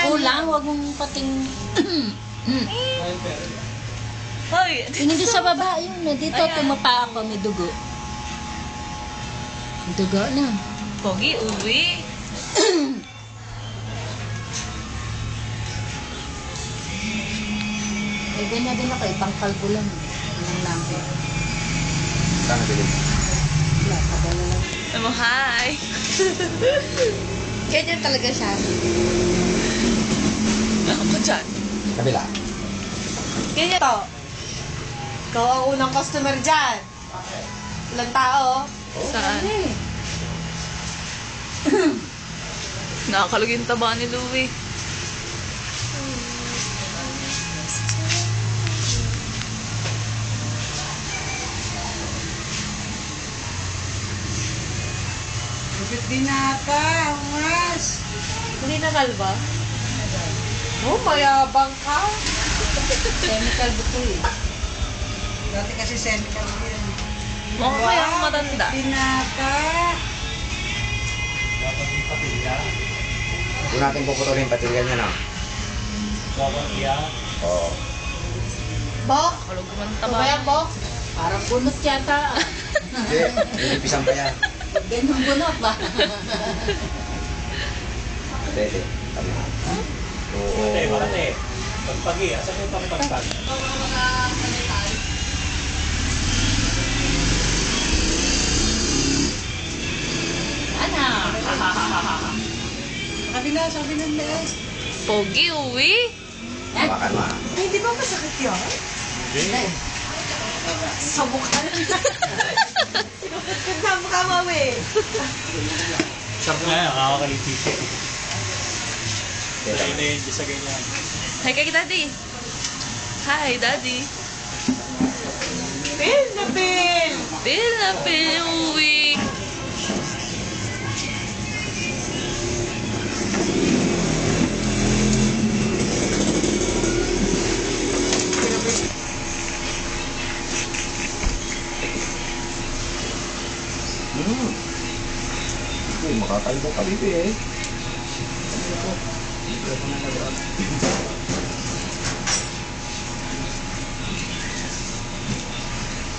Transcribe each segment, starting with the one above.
Ito lang, huwag mong pating... Hoy! Hindi sa baba yun. Dito, tumapa ako, may dugo. Dugo na. Pogi, uwi. May ganyan din ako, pangkalbo lang. Anong number? Saan nabilin? Wala, padala lang. Ano, hi! Ganyan talaga siya. Ako ko dyan. Kabila. Ganyan to. Ikaw ang unang customer dyan. Ilang tao? Saan? Nakakalog yung taba ni Louie. Bakit binata? Mas. Hindi na kalba? Oh, mayabang ka. Chemical buto eh. Dati kasi semical yun. Mukha kaya akong matanda. Binata. Doon natin puputulin yung patilya niya na. Oo. Bok? Nakakalog naman Ito taba. ba yan, Bok? Parang bunot yata. Hindi, nilipisan pa yan. Ganyan bunot ba? Dede, sabi mo. Oo. Marate. Pagpagi, asan yung pagpagpag? Ana. Kabila, sabi ng lees. Pogi, uwi. Hawakan mo. Ay, di ba masakit yun? Hindi. Sa mukha. Sinukot sa mukha, mami. Sarap nga yan, nakakalitisip. Dede. Dahil na yun, sa ganyan. Hi kay Daddy. Hi, Daddy. Pil na pil. Pil na pil, uwi. Uy, makakalbo ka, bibi eh.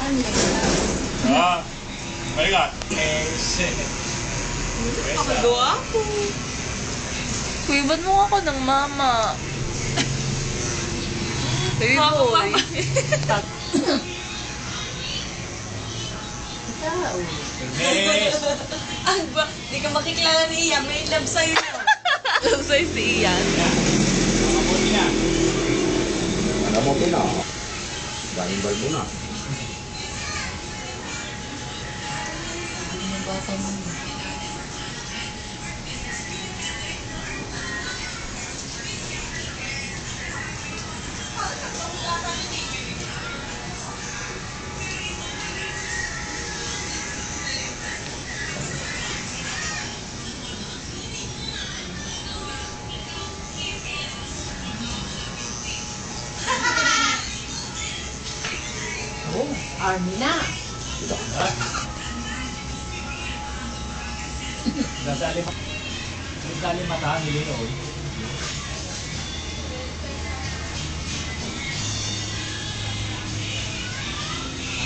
Ano yan? Ah, balikat. Nakagawa ako. Kuya, ba't mo ako ng mama? Baby boy. Tao. Yes. Ang ba? Di ka makikilala ni Iya. May love sa'yo yun. Love sa'yo si Ian. Nakabuti na. Alam mo, Pina. Daming balbo na. Yung bata mo. Oh, army na. Dasali mata ni Leon.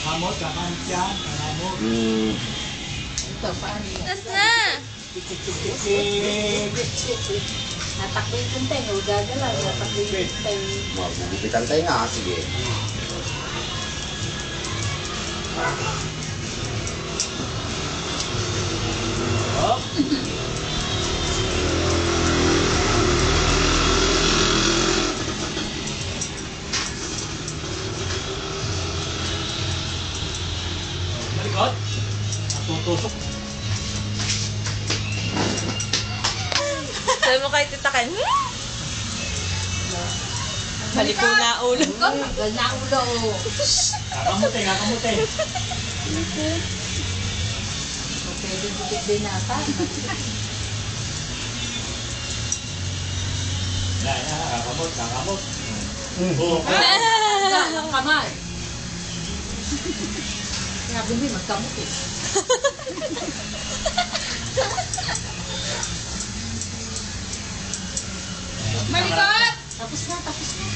Nakamot, kakamot siya. Nakamot. Ito, paano yan? Nas na! Natakbo yung kunteng. O gagalaw. Natakbo yung kunteng. Magugupitan tayo nga. Sige. Oh. Malikot. Natutusok. Sabi mo kahit titakan, balik ko na ulo. Gal na ulo. Kakamuti, kakamuti. Pwede dikit din nata. Yan, yan, kakamot, kakamot. Oo. Ang kamay. Sabi mo, magkamot eh. Tapos na, tapos na.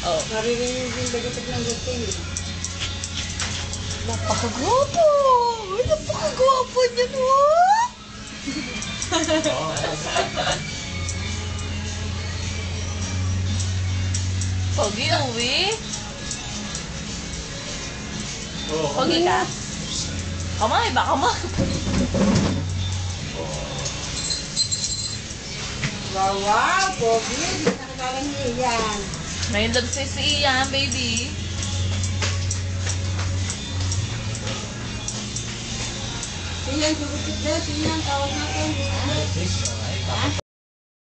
Oh. Maririnig yung dagatag ng gating. Napakagwapo! Uy, napakagwapo niyan, oh! Pogi, uwi. Pogi ka. Kamay, baka Wow, Pogi. Hindi na kagalang niyan. May love si Ian, baby. Siyan, sugupit na. Siyan, tawag natin.